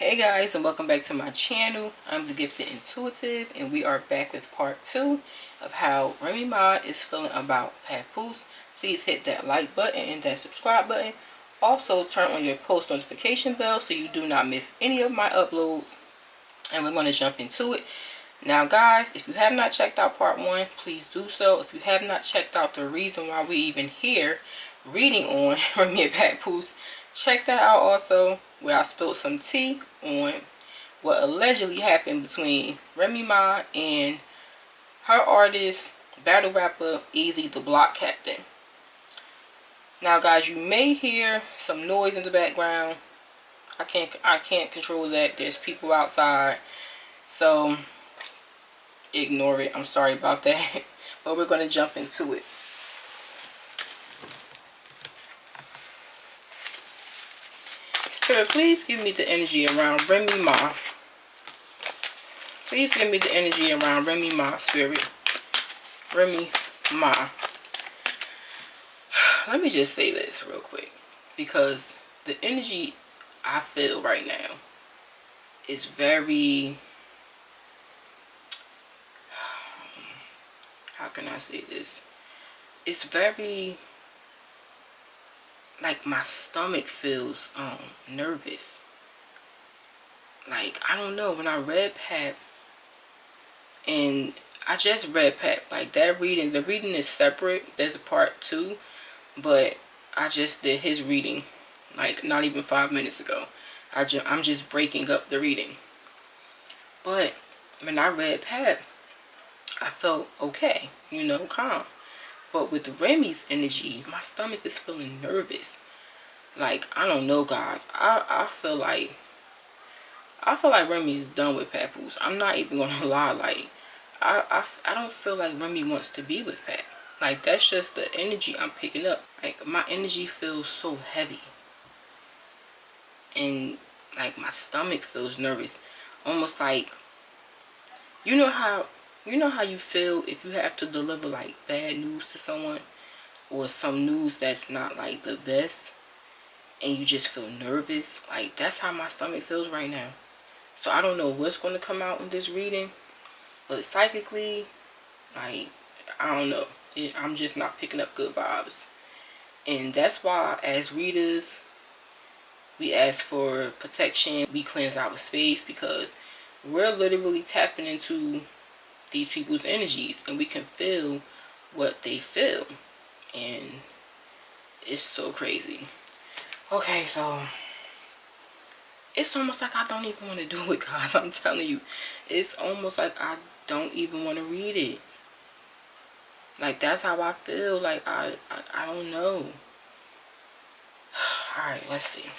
Hey guys, and welcome back to my channel. I'm the Gifted Intuitive, and we are back with part 2 of how Remy Ma is feeling about Papoose. Please hit that like button and that subscribe button. Also turn on your post notification bell so you do not miss any of my uploads. And we're going to jump into it. Now guys, if you have not checked out part 1, please do so. If you have not checked out the reason why we even here reading on Remy and Papoose, check that out also, where I spilled some tea on what allegedly happened between Remy Ma and her artist, battle rapper Easy the Block Captain. Now guys, you may hear some noise in the background. I can't control that. There's people outside, so ignore it. I'm sorry about that. But we're going to jump into it. Spirit, please give me the energy around Remy Ma. Please give me the energy around Remy Ma, Spirit. Remy Ma. Let me just say this real quick, because the energy I feel right now is very, how can I say this? It's very, like, my stomach feels nervous. Like, I don't know, when I read Pap, and I just read Pap, like that reading, the reading is separate. There's a part 2, but I just did his reading like not even 5 minutes ago. I'm just breaking up the reading. But when I read Pap, I felt okay, you know, calm. But with Remy's energy, my stomach is feeling nervous. Like, I don't know, guys. I feel like Remy is done with Papoose. I'm not even gonna lie. Like, I don't feel like Remy wants to be with Pat. Like, that's just the energy I'm picking up. Like, my energy feels so heavy, and like my stomach feels nervous, almost like, you know how you feel if you have to deliver like bad news to someone, or some news that's not like the best, and you just feel nervous. Like, that's how my stomach feels right now. So I don't know what's going to come out in this reading, but psychically, like, I don't know, I'm just not picking up good vibes. And that's why, as readers, we ask for protection. We cleanse our space, because we're literally tapping into these people's energies, and we can feel what they feel, and it's so crazy. Okay, so it's almost like I don't even want to do it, guys. I'm telling you, it's almost like I don't even want to read it. Like, that's how I feel. Like, I don't know. Alright, let's see.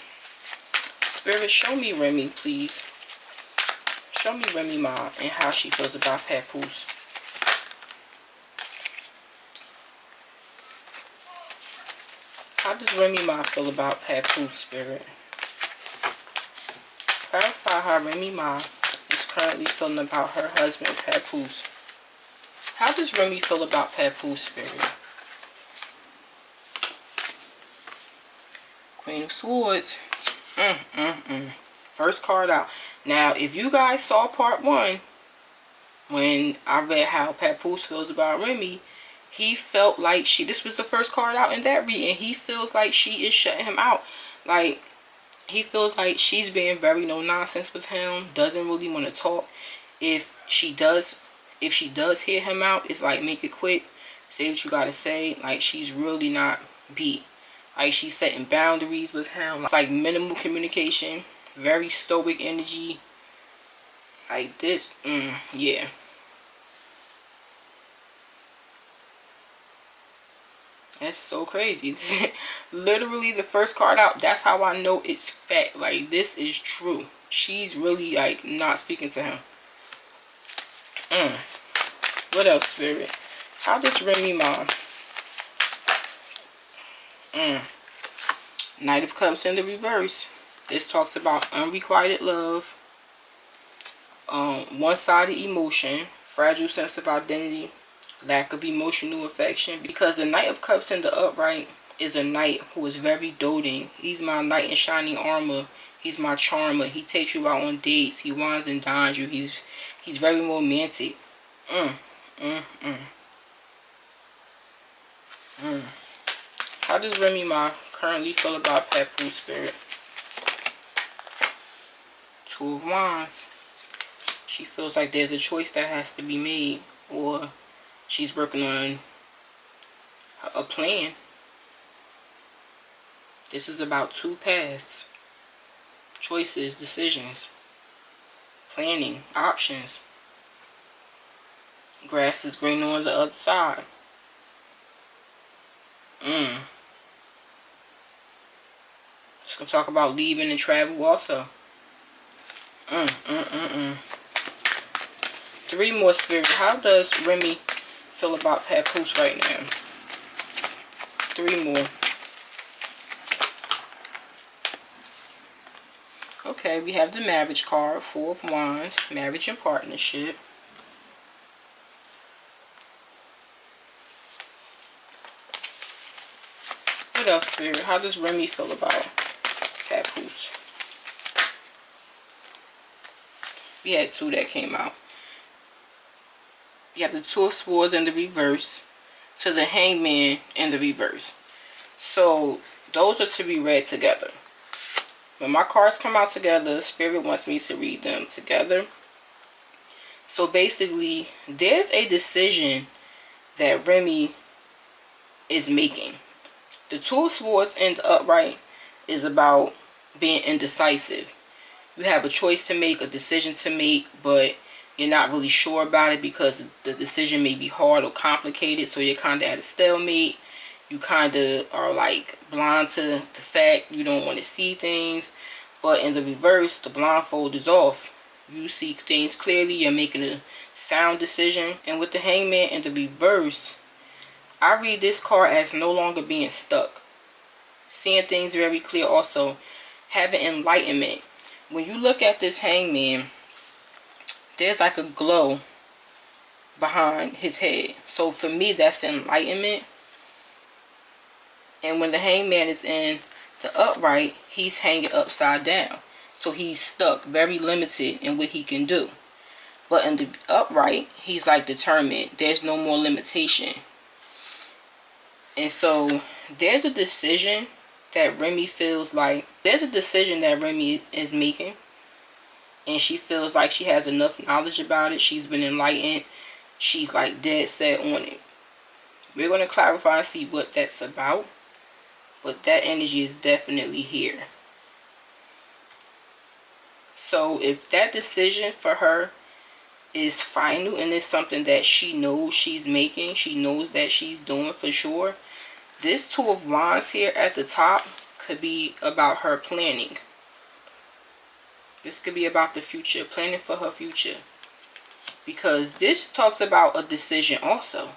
Spirit, show me Remy, please. Show me Remy Ma and how she feels about Papoose. How does Remy Ma feel about Papoose, Spirit? Clarify how Remy Ma is currently feeling about her husband, Papoose. How does Remy feel about Papoose, Spirit? Queen of Swords. First card out. Now, if you guys saw part 1, when I read how Papoose feels about Remy, he felt like this was the first card out in that reading. He feels like she is shutting him out. Like, he feels like she's being very no nonsense with him, doesn't really want to talk. If she does hear him out, it's like, make it quick, say what you gotta say. Like, she's really not beat. Like, she's setting boundaries with him. It's like minimal communication, very stoic energy. Like this, yeah. That's so crazy. Literally the first card out, that's how I know it's fact. Like, this is true. She's really, like, not speaking to him. What else, Spirit? How does Remy Ma? Knight of Cups in the reverse. This talks about unrequited love, one-sided emotion, fragile sense of identity, lack of emotional affection. Because the Knight of Cups in the upright is a knight who is very doting. He's my knight in shining armor. He's my charmer. He takes you out on dates. He wines and dines you. He's very romantic. Mm, mm, mm, mm. How does Remy Ma currently feel about Papoose, Spirit? Two of Wands. She feels like there's a choice that has to be made, or she's working on a plan. This is about two paths. Choices, decisions, planning, options. Grass is greener on the other side. Just gonna talk about leaving and travel also. Three more, Spirit. How does Remy feel about Papoose right now? Three more. Okay, we have the marriage card, Four of Wands, marriage and partnership. What else, Spirit? How does Remy feel about Papoose? We had two that came out. You have the Two of Swords in the reverse to the Hangman in the reverse. So those are to be read together. When my cards come out together, Spirit wants me to read them together. So basically, there's a decision that Remy is making. The Two of Swords in the upright is about being indecisive. You have a choice to make, a decision to make, but you're not really sure about it because the decision may be hard or complicated. So you're kind of at a stalemate. You kind of are like blind to the fact. You don't want to see things. But in the reverse, the blindfold is off. You see things clearly. You're making a sound decision. And with the Hangman in the reverse, I read this card as no longer being stuck. Seeing things very clear also. Having enlightenment. When you look at this Hangman, there's like a glow behind his head. So for me, that's enlightenment. And when the Hangman is in the upright, he's hanging upside down. So he's stuck, very limited in what he can do. But in the upright, he's like determined. There's no more limitation. And so there's a decision that Remy feels like, there's a decision that Remy is making. And she feels like she has enough knowledge about it. She's been enlightened. She's like dead set on it. We're going to clarify and see what that's about. But that energy is definitely here. So if that decision for her is final and it's something that she knows she's making, she knows that she's doing for sure, this Two of Wands here at the top could be about her planning. This could be about the future, planning for her future. Because this talks about a decision also.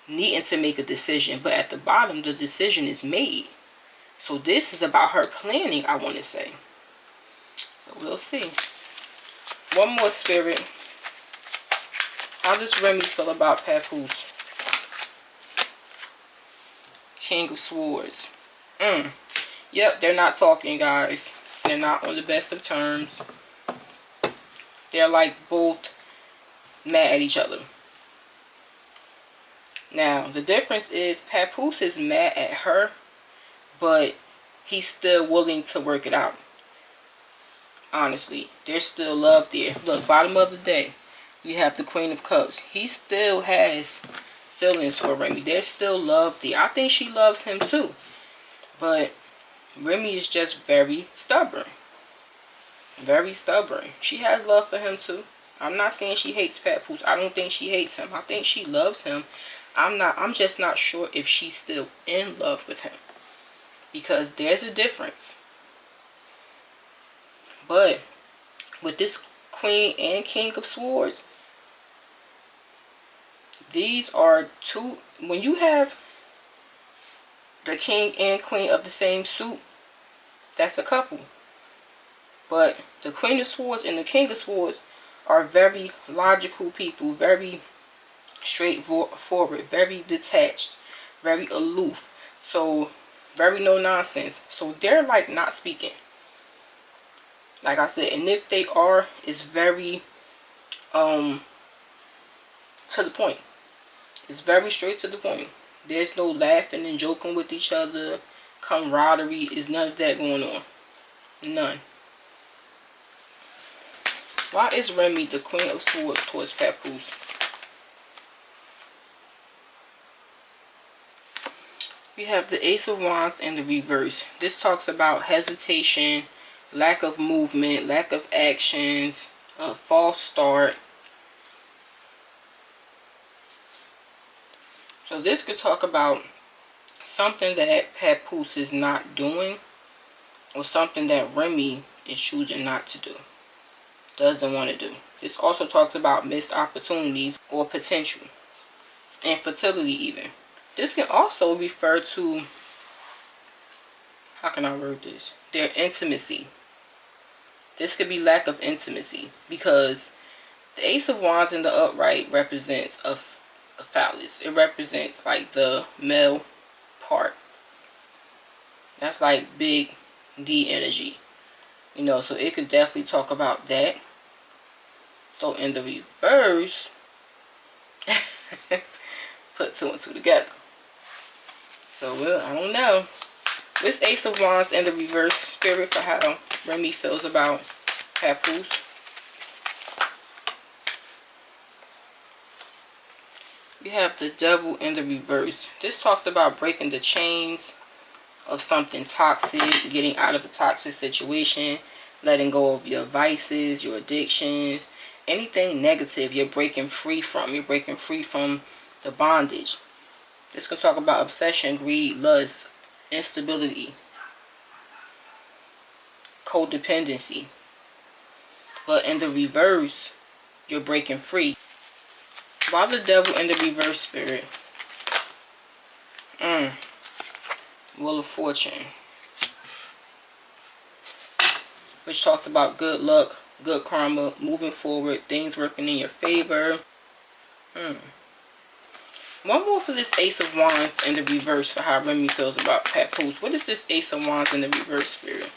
Needing to make a decision. But at the bottom, the decision is made. So this is about her planning, I want to say. But we'll see. One more, Spirit. How does Remy feel about Papoose? King of Swords. Yep, they're not talking, guys. They're not on the best of terms. They're like both mad at each other. Now, the difference is Papoose is mad at her, but he's still willing to work it out. Honestly, there's still love there. Look, bottom of the day, we have the Queen of Cups. He still has feelings for Remy. There's still love there. I think she loves him too. But Remy is just very stubborn. Very stubborn. She has love for him too. I'm not saying she hates Papoose. I don't think she hates him. I think she loves him. I'm just not sure if she's still in love with him. Because there's a difference. But with this Queen and King of Swords, these are two. When you have the King and Queen of the same suit, that's a couple. But the Queen of Swords and the King of Swords are very logical people, very straightforward, very detached, very aloof. So, very no nonsense. So, they're like not speaking. Like I said, and if they are, it's very to the point. It's very straight to the point. There's no laughing and joking with each other. Camaraderie is none of that going on. None. Why is Remy the Queen of Swords towards Papoose? We have the Ace of Wands in the reverse. This talks about hesitation, lack of movement, lack of actions, a false start. So this could talk about something that Papoose is not doing, or something that Remy is choosing not to do, doesn't want to do. This also talks about missed opportunities or potential, infertility even. This can also refer to, how can I word this? Their intimacy. This could be lack of intimacy, because the Ace of Wands in the upright represents a phallus. It represents like the male part. That's like big D energy. You know, so it could definitely talk about that. So in the reverse, put two and two together. So, well, I don't know. This Ace of Wands in the reverse, spirit, for how Remy feels about Papoose. We have the Devil in the reverse. This talks about breaking the chains of something toxic, getting out of a toxic situation, letting go of your vices, your addictions, anything negative you're breaking free from. You're breaking free from the bondage. This can talk about obsession, greed, lust, instability, codependency. But in the reverse, you're breaking free. Why the Devil in the reverse, spirit? Wheel of Fortune, which talks about good luck, good karma, moving forward, things working in your favor. One more for this Ace of Wands in the reverse for how Remy feels about Papoose. What is this Ace of Wands in the reverse, spirit?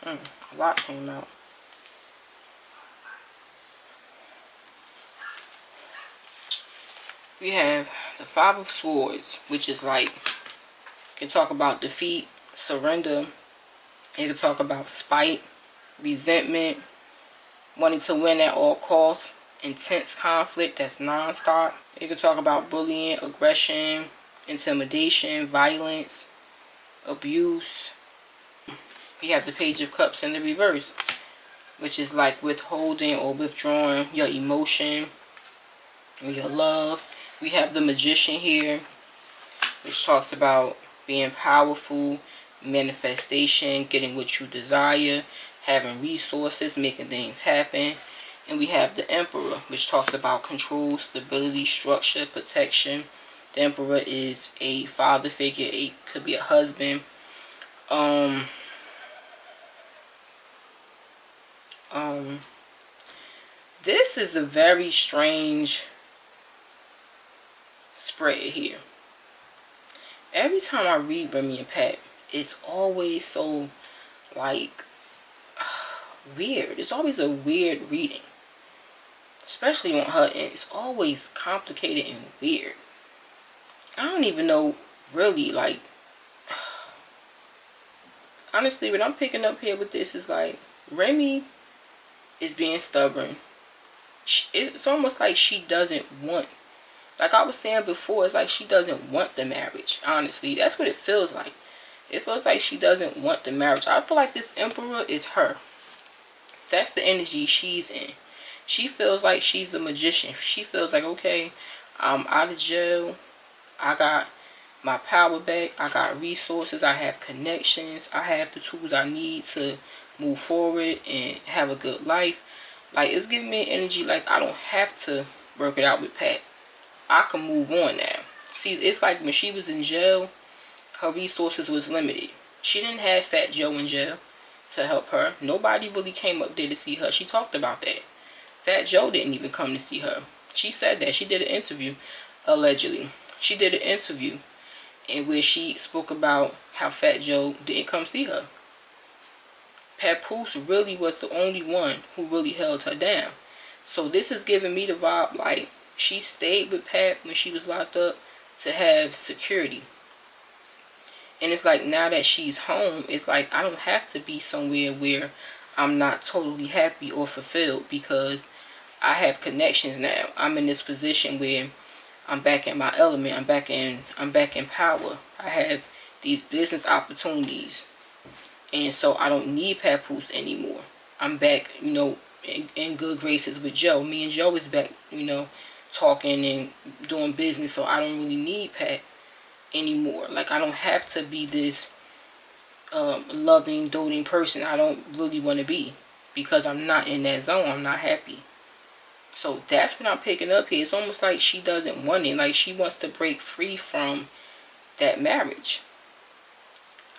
A lot came out. We have the Five of Swords, which is like, can talk about defeat, surrender. It can talk about spite, resentment, wanting to win at all costs, intense conflict that's non-stop. It can talk about bullying, aggression, intimidation, violence, abuse. We have the Page of Cups in the reverse, which is like withholding or withdrawing your emotion and your love. We have the Magician here, which talks about being powerful, manifestation, getting what you desire, having resources, making things happen. And we have the Emperor, which talks about control, stability, structure, protection. The Emperor is a father figure. It could be a husband. This is a very strange spread here. Every time I read Remy and Pat, it's always so, like, weird. It's always a weird reading. Especially on her end. It's always complicated and weird. I don't even know, really, like, honestly, what I'm picking up here with this is, like, Remy is being stubborn. It's almost like she doesn't want, like I was saying before, it's like she doesn't want the marriage. Honestly, that's what it feels like. It feels like she doesn't want the marriage. I feel like this Emperor is her. That's the energy she's in. She feels like she's the magician. She feels like, okay, I'm out of jail. I got my power back. I got resources. I have connections. I have the tools I need to move forward and have a good life. Like, it's giving me energy like I don't have to work it out with Pat. I can move on now. See, it's like when she was in jail, her resources was limited. She didn't have Fat Joe in jail to help her. Nobody really came up there to see her. She talked about that. Fat Joe didn't even come to see her. She said that. She did an interview, allegedly. She did an interview in which she spoke about how Fat Joe didn't come see her. Papoose really was the only one who really held her down. So this is giving me the vibe like she stayed with Pat when she was locked up to have security. And it's like now that she's home, it's like I don't have to be somewhere where I'm not totally happy or fulfilled because I have connections now. I'm in this position where I'm back in my element. I'm back in power. I have these business opportunities. And so I don't need Papoose anymore. I'm back, in good graces with Joe. Me and Joe is back, talking and doing business. So I don't really need Pat anymore. Like I don't have to be this loving, doting person I don't really want to be because I'm not in that zone. I'm not happy. So that's what I'm picking up here. It's almost like she doesn't want it. Like she wants to break free from that marriage.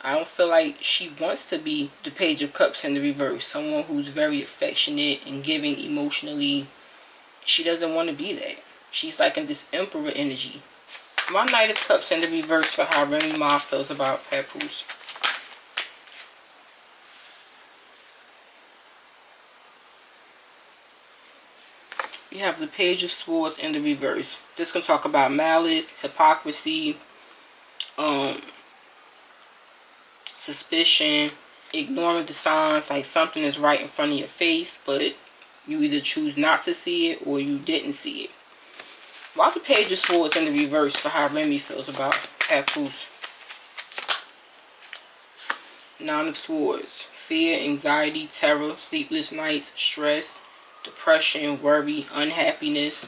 I don't feel like she wants to be the Page of Cups in the reverse. Someone who's very affectionate and giving emotionally. She doesn't want to be that. She's like in this Emperor energy. My Knight of Cups in the reverse for how Remy Ma feels about Papoose. We have the Page of Swords in the reverse. This can talk about malice, hypocrisy, suspicion, ignoring the signs, like something is right in front of your face, but you either choose not to see it or you didn't see it. Why the Page of Swords in the reverse for how Remy feels about Papoose? Nine of Swords. Fear, anxiety, terror, sleepless nights, stress, depression, worry, unhappiness.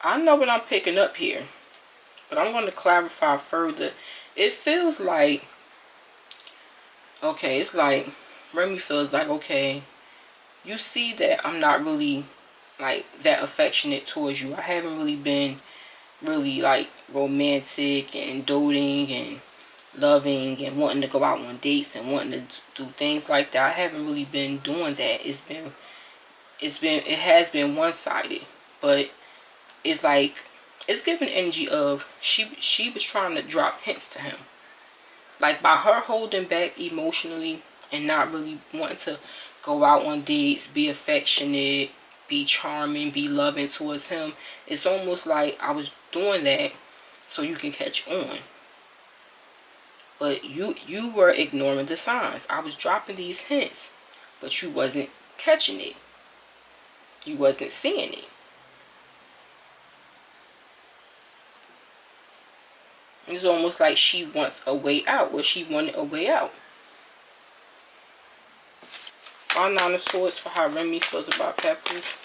I know what I'm picking up here, but I'm going to clarify further. It feels like, okay, it's like Remy feels like, okay, you see that I'm not really like that affectionate towards you. I haven't really been really like romantic and doting and loving and wanting to go out on dates and wanting to do things like that. I haven't really been doing that. It has been one-sided, but it's like it's giving energy of she was trying to drop hints to him, like by her holding back emotionally and not really wanting to go out on dates, be affectionate, be charming, be loving towards him. It's almost like I was doing that so you can catch on. But you were ignoring the signs. I was dropping these hints, but you wasn't catching it. You wasn't seeing it. It's almost like she wants a way out, or she wanted a way out. My Nine of Swords for how Remy feels about Papoose.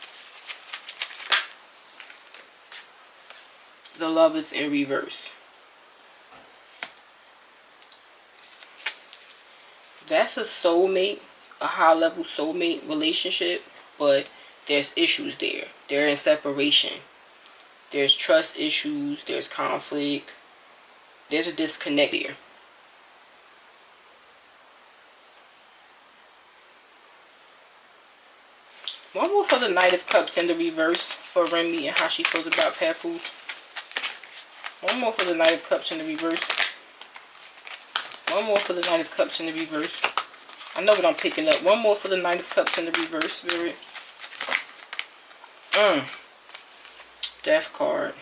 The Lovers in reverse. That's a soulmate, a high-level soulmate relationship, but there's issues there. They're in separation. There's trust issues. There's conflict. There's a disconnect there. One more for the Knight of Cups in the reverse for Remy and how she feels about Papoose. One more for the Knight of Cups in the reverse. One more for the Knight of Cups in the reverse. I know what I'm picking up. One more for the Knight of Cups in the reverse, Spirit. Death card.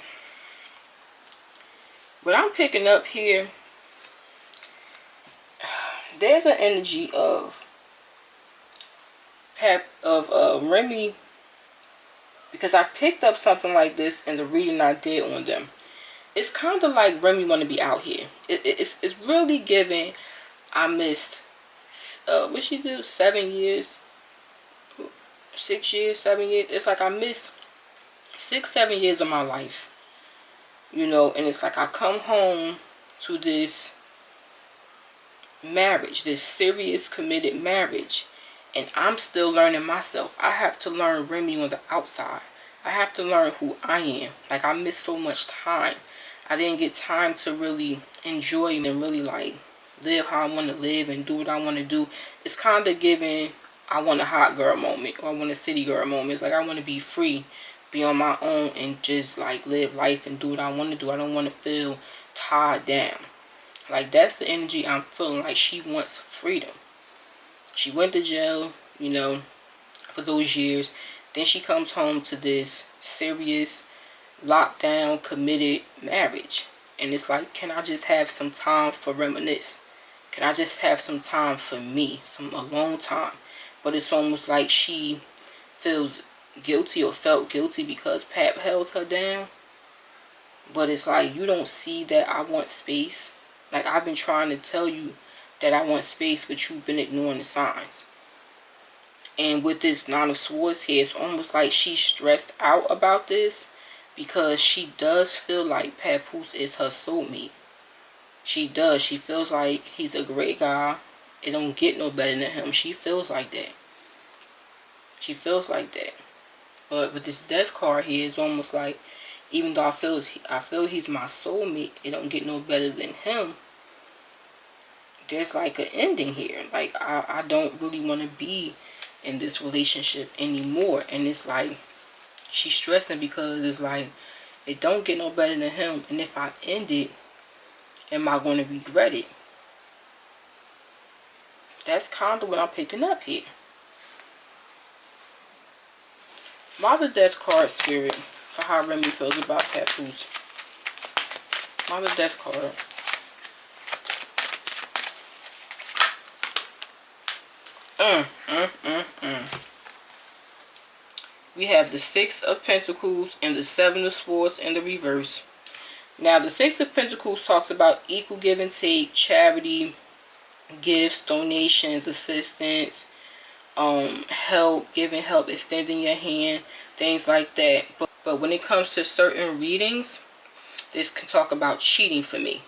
What I'm picking up here, there's an energy of Remy, because I picked up something like this in the reading I did on them. It's kind of like Remy want to be out here. It's really giving. I missed, what she do? 7 years, 6 years, 7 years. It's like I missed 6, 7 years of my life. And it's like I come home to this marriage, this serious, committed marriage, and I'm still learning myself. I have to learn Remy on the outside. I have to learn who I am. Like, I missed so much time. I didn't get time to really enjoy and really, like, live how I want to live and do what I want to do. It's kind of giving, I want a hot girl moment, or I want a city girl moment. It's like I want to be free, be on my own and just like live life and do what I want to do. I don't want to feel tied down. Like, that's the energy I'm feeling. Like, she wants freedom. She went to jail, you know, for those years. Then she comes home to this serious, lockdown, committed marriage. And it's like, can I just have some time for reminisce? Can I just have some time for me? A long time. But it's almost like she feels guilty or felt guilty because Pap held her down. But it's like, you don't see that I want space. Like, I've been trying to tell you that I want space, but you've been ignoring the signs. And with this Nine of Swords here, it's almost like she's stressed out about this because she does feel like Papoose is her soulmate. She does. She feels like he's a great guy. It don't get no better than him. She feels like that. She feels like that. But with this Death card here, it's almost like, even though I feel he's my soulmate, it don't get no better than him. There's like an ending here. Like, I don't really want to be in this relationship anymore. And it's like, she's stressing because it's like, it don't get no better than him. And if I end it, am I going to regret it? That's kind of what I'm picking up here. Mother Death card, Spirit, for how Remy feels about Papoose. Mother Death card. We have the Six of Pentacles and the Seven of Swords in the reverse. Now, the Six of Pentacles talks about equal give and take, charity, gifts, donations, assistance, help, giving help, extending your hand, things like that. But when it comes to certain readings, this can talk about cheating for me.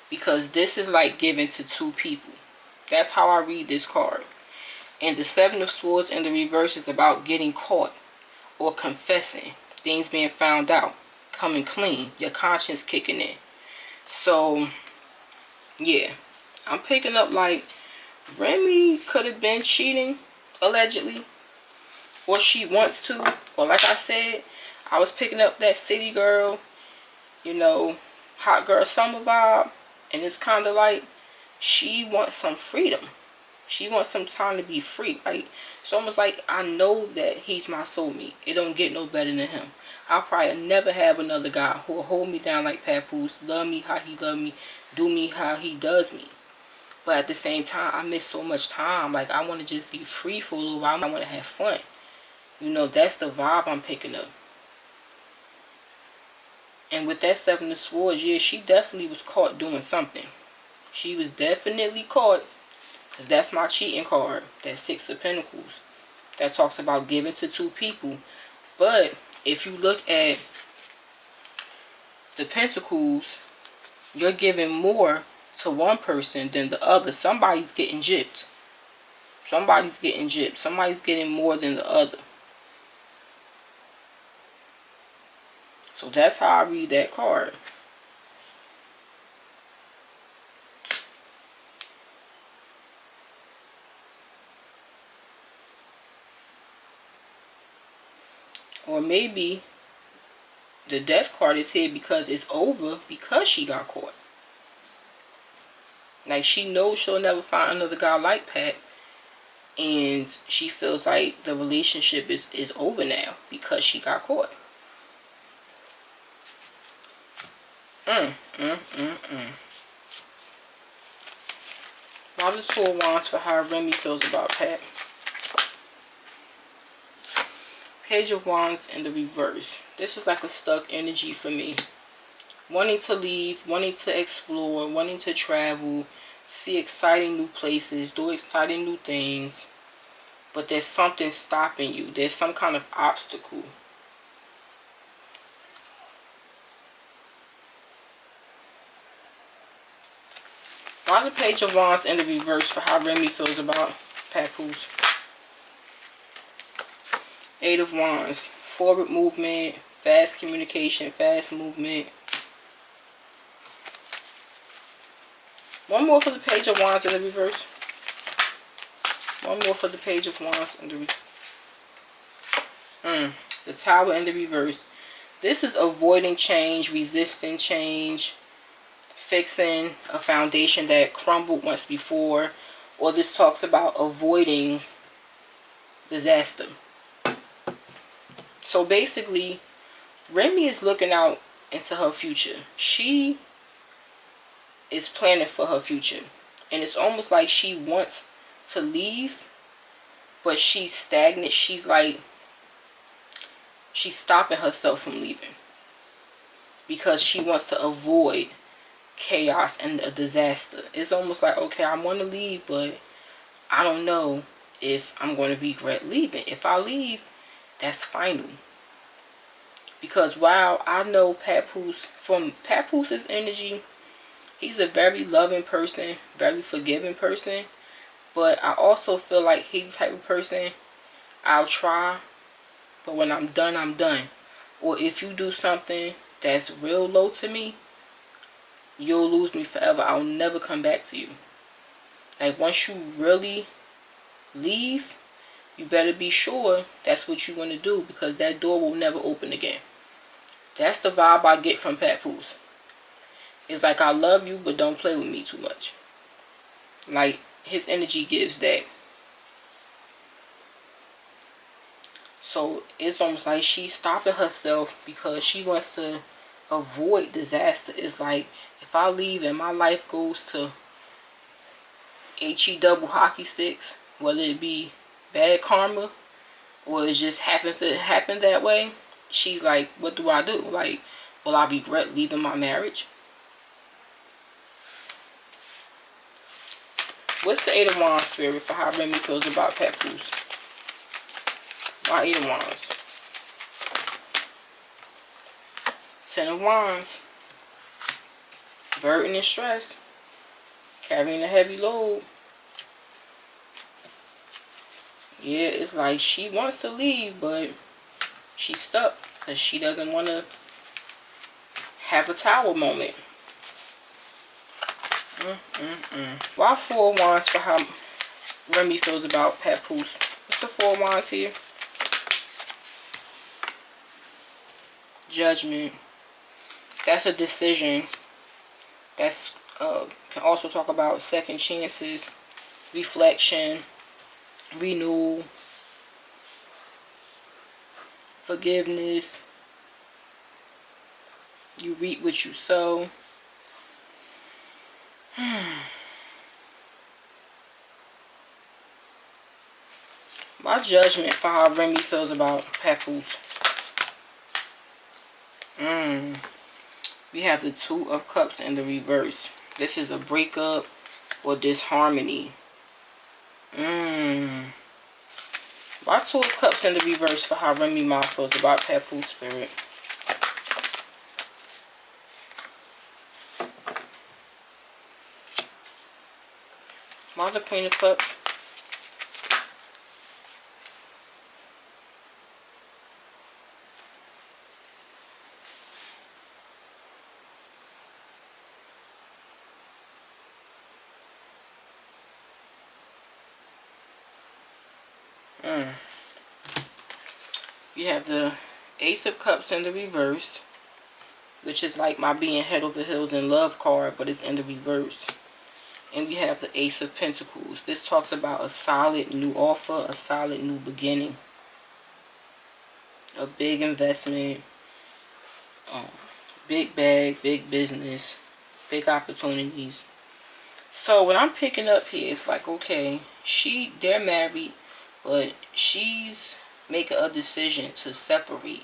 Because this is like giving to two people. That's how I read this card. And the Seven of Swords in the reverse is about getting caught or confessing. Things being found out. Coming clean. Your conscience kicking in. So, yeah. I'm picking up like Remy could have been cheating, allegedly. Or she wants to. Or like I said, I was picking up that city girl, you know, hot girl summer vibe. And it's kind of like she wants some freedom. She wants some time to be free. Like, it's almost like I know that he's my soulmate. It don't get no better than him. I'll probably never have another guy who will hold me down like Papoose, love me how he love me, do me how he does me. But at the same time, I miss so much time. Like, I want to just be free for a little while. I want to have fun. You know, that's the vibe I'm picking up. And with that Seven of Swords, yeah, she definitely was caught doing something. She was definitely caught. Because that's my cheating card. That Six of Pentacles. That talks about giving to two people. But if you look at the Pentacles, you're giving more to one person than the other. Somebody's getting gypped. Somebody's getting gypped. Somebody's getting more than the other. So that's how I read that card. Or maybe the Death card is here because it's over because she got caught. Like, she knows she'll never find another guy like Pat. And she feels like the relationship is over now because she got caught. Now the Two of Wands for how Remy feels about Pat. Page of Wands in the reverse. This is like a stuck energy for me. Wanting to leave, wanting to explore, wanting to travel, see exciting new places, do exciting new things. But there's something stopping you. There's some kind of obstacle. Why the Page of Wands in the reverse for how Remy feels about Papoose? Eight of Wands. Forward movement, fast communication, fast movement. One more for the Page of Wands in the reverse. One more for the Page of Wands in the reverse. The Tower in the reverse. This is avoiding change, resisting change, fixing a foundation that crumbled once before. Or this talks about avoiding disaster. So basically, Remy is looking out into her future. She is planning for her future. And it's almost like she wants to leave, but she's stagnant. She's like, she's stopping herself from leaving because she wants to avoid chaos and a disaster. It's almost like, okay, I want to leave, but I don't know if I'm going to regret leaving. If I leave, that's final. Because while I know Papoose, from Papoose's energy, he's a very loving person, very forgiving person. But I also feel like he's the type of person, I'll try, but when I'm done, I'm done. Or if you do something that's real low to me, you'll lose me forever. I'll never come back to you. Like, once you really leave, you better be sure that's what you want to do, because that door will never open again. That's the vibe I get from Papoose. It's like, I love you, but don't play with me too much. Like, his energy gives that. So it's almost like she's stopping herself because she wants to avoid disaster. It's like, if I leave and my life goes to HE double hockey sticks, whether it be bad karma or it just happens to happen that way, she's like, what do I do? Like, will I regret leaving my marriage? What's the Eight of Wands, Spirit, for how Remy feels about Papoose? My Eight of Wands. Ten of Wands. Burden and stress. Carrying a heavy load. Yeah, it's like she wants to leave, but she's stuck because she doesn't want to have a tower moment. Why Four of Wands for how Remy feels about Papoose? What's the Four of Wands here? Judgment. That's a decision. That's can also talk about second chances, reflection, renewal, forgiveness. You reap what you sow. My judgment for how Remy feels about Papoose. We have the Two of Cups in the reverse. This is a breakup or disharmony. Why Two of Cups in the reverse for how Remy Ma feels about Papoose, Spirit? Why the Queen of Cups? You have the Ace of Cups in the reverse, which is like my being head over heels in love card, but it's in the reverse. And we have the Ace of Pentacles. This talks about a solid new offer, a solid new beginning, a big investment, big bag, big business, big opportunities. So what I'm picking up here is like, okay, they're married, but she's making a decision to separate